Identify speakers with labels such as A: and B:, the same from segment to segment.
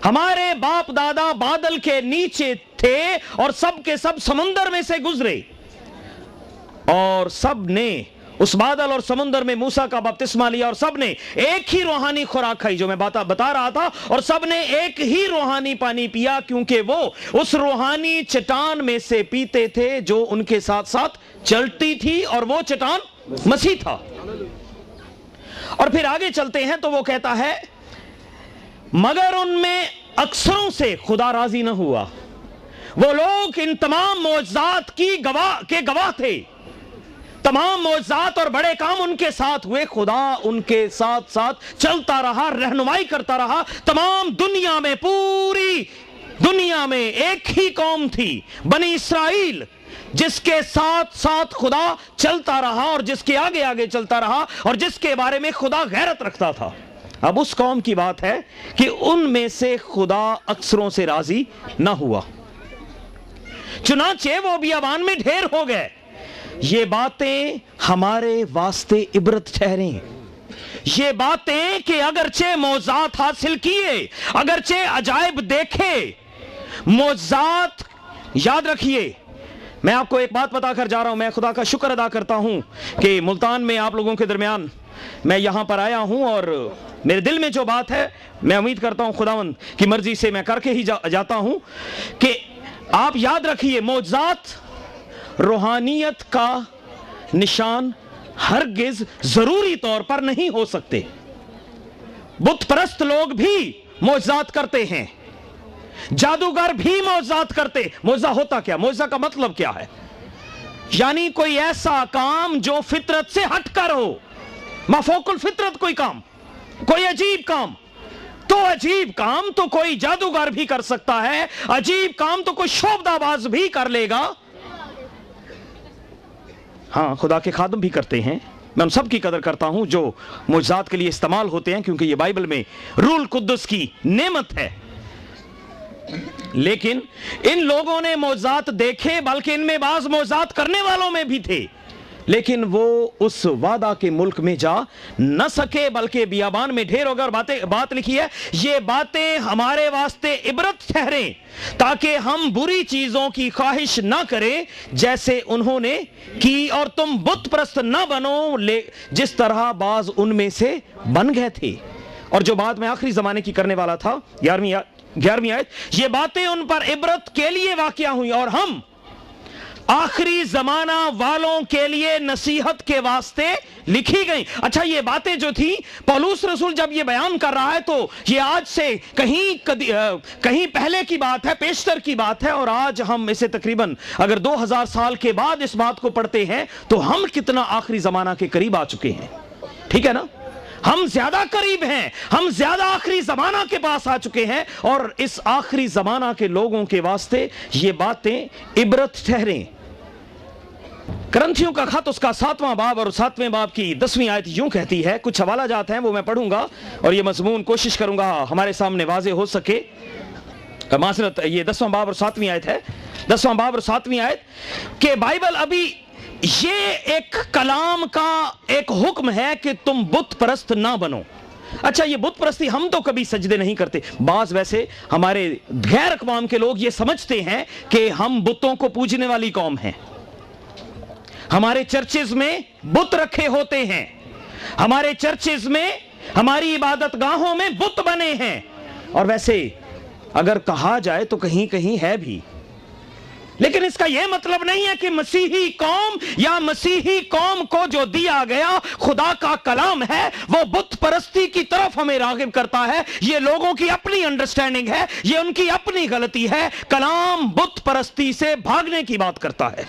A: ہمارے باپ دادا بادل کے نیچے تھے اور سب کے سب سمندر میں سے گزرے، اور سب نے اس بادل اور سمندر میں موسیٰ کا بپتسمہ لیا، اور سب نے ایک ہی روحانی خوراک کھائی، جو میں بتا رہا تھا، اور سب نے ایک ہی روحانی پانی پیا، کیونکہ وہ اس روحانی چٹان میں سے پیتے تھے جو ان کے ساتھ ساتھ چلتی تھی، اور وہ چٹان مسیح تھا۔ اور پھر آگے چلتے ہیں تو وہ کہتا ہے مگر ان میں اکثروں سے خدا راضی نہ ہوا۔ وہ لوگ ان تمام معجزات کے گواہ تھے، تمام معجزات اور بڑے کام ان کے ساتھ ہوئے، خدا ان کے ساتھ ساتھ چلتا رہا، رہنمائی کرتا رہا۔ تمام دنیا میں، پوری دنیا میں ایک ہی قوم تھی، بنی اسرائیل، جس کے ساتھ ساتھ خدا چلتا رہا اور جس کے آگے آگے چلتا رہا اور جس کے بارے میں خدا غیرت رکھتا تھا۔ اب اس قوم کی بات ہے کہ ان میں سے خدا اکثروں سے راضی نہ ہوا، چنانچہ وہ بیابان میں ڈھیر ہو گئے۔ یہ باتیں ہمارے واسطے عبرت ٹھہریں، یہ باتیں کہ اگرچہ معجزات حاصل کیے، اگرچہ عجائب دیکھے، معجزات یاد رکھیے۔ میں آپ کو ایک بات بتا کر جا رہا ہوں، میں خدا کا شکر ادا کرتا ہوں کہ ملتان میں آپ لوگوں کے درمیان میں یہاں پر آیا ہوں، اور میرے دل میں جو بات ہے میں امید کرتا ہوں خداوند کی مرضی سے میں کر کے ہی جاتا ہوں کہ آپ یاد رکھیے، معجزات روحانیت کا نشان ہرگز ضروری طور پر نہیں ہو سکتے۔ بت پرست لوگ بھی معجزات کرتے ہیں، جادوگر بھی معجزات کرتے۔ معجزہ ہوتا کیا؟ معجزہ کا مطلب کیا ہے؟ یعنی کوئی ایسا کام جو فطرت سے ہٹ کر ہو، مافوق الفطرت کوئی کام، کوئی عجیب کام۔ تو عجیب کام تو کوئی جادوگر بھی کر سکتا ہے، عجیب کام تو کوئی شعبدہ باز بھی کر لے گا، ہاں خدا کے خادم بھی کرتے ہیں۔ میں ان سب کی قدر کرتا ہوں جو معجزات کے لیے استعمال ہوتے ہیں، کیونکہ یہ بائبل میں روح القدس کی نعمت ہے۔ لیکن ان لوگوں نے معجزات دیکھے، بلکہ ان میں بعض معجزات کرنے والوں میں بھی تھے، لیکن وہ اس وعدہ کے ملک میں جا نہ سکے، بلکہ بیابان میں ڈھیر ہو گئے۔ بات لکھی ہے، یہ باتیں ہمارے واسطے عبرت ٹھہریں تاکہ ہم بری چیزوں کی خواہش نہ کریں جیسے انہوں نے کی، اور تم بت پرست نہ بنو جس طرح بعض ان میں سے بن گئے تھے۔ اور جو بات میں آخری زمانے کی کرنے والا تھا، 11ویں آیت، یہ باتیں ان پر عبرت کے لیے واقع ہوئی اور ہم آخری زمانہ والوں کے لیے نصیحت کے واسطے لکھی گئی۔ اچھا، یہ باتیں جو تھی پولس رسول جب یہ بیان کر رہا ہے تو یہ آج سے کہیں پہلے کی بات ہے، پیشتر کی بات ہے، اور آج ہم اسے تقریباً اگر 2000 سال کے بعد اس بات کو پڑھتے ہیں تو ہم کتنا آخری زمانہ کے قریب آ چکے ہیں، ٹھیک ہے نا؟ ہم زیادہ قریب ہیں، ہم زیادہ آخری زمانہ کے پاس آ چکے ہیں، اور اس آخری زمانہ کے لوگوں کے واسطے یہ باتیں عبرت ٹھہریں۔ کرنتھیوں کا خط اس کا 7واں باب اور 7ویں باب کی 10ویں آیت یوں کہتی ہے، کچھ حوالہ جات ہیں وہ میں پڑھوں گا اور یہ مضمون کوشش کروں گا ہمارے سامنے واضح ہو سکے۔ معذرت، یہ 10واں باب اور 7ویں آیت ہے، 10واں باب اور 7ویں آیت کہ بائبل ابھی یہ ایک کلام کا ایک حکم ہے کہ تم بت پرست نہ بنو۔ اچھا، یہ بت پرستی ہم تو کبھی سجدے نہیں کرتے، بعض ویسے ہمارے غیر اقوام کے لوگ یہ سمجھتے ہیں کہ ہم بتوں کو پوجنے والی قوم ہیں، ہمارے چرچز میں بت رکھے ہوتے ہیں، ہمارے چرچز میں، ہماری عبادت گاہوں میں بت بنے ہیں، اور ویسے اگر کہا جائے تو کہیں کہیں ہے بھی، لیکن اس کا یہ مطلب نہیں ہے کہ مسیحی قوم یا مسیحی قوم کو جو دیا گیا خدا کا کلام ہے وہ بت پرستی کی طرف ہمیں راغب کرتا ہے۔ یہ لوگوں کی اپنی انڈرسٹینڈنگ ہے، یہ ان کی اپنی غلطی ہے۔ کلام بت پرستی سے بھاگنے کی بات کرتا ہے،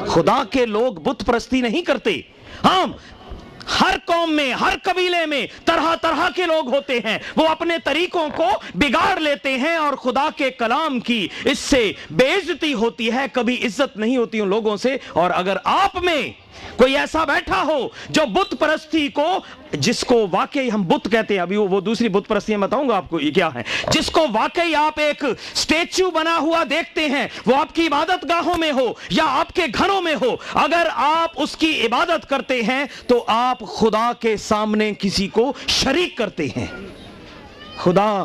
A: خدا کے لوگ بت پرستی نہیں کرتے۔ ہاں، ہر قوم میں، ہر قبیلے میں طرح طرح کے لوگ ہوتے ہیں، وہ اپنے طریقوں کو بگاڑ لیتے ہیں اور خدا کے کلام کی اس سے بے عزتی ہوتی ہے، کبھی عزت نہیں ہوتی ان لوگوں سے۔ اور اگر آپ میں کوئی ایسا بیٹھا ہو جو بت پرستی کو، جس کو واقعی ہم بت کہتے ہیں، ابھی وہ دوسری بت پرستی میں بتاؤں گا آپ کو یہ کیا ہے، جس کو واقعی آپ ایک سٹیچو بنا ہوا دیکھتے ہیں، وہ آپ کی عبادت گاہوں میں ہو یا آپ کے گھروں میں ہو، اگر آپ اس کی عبادت کرتے ہیں تو آپ خدا کے سامنے کسی کو شریک کرتے ہیں۔ خدا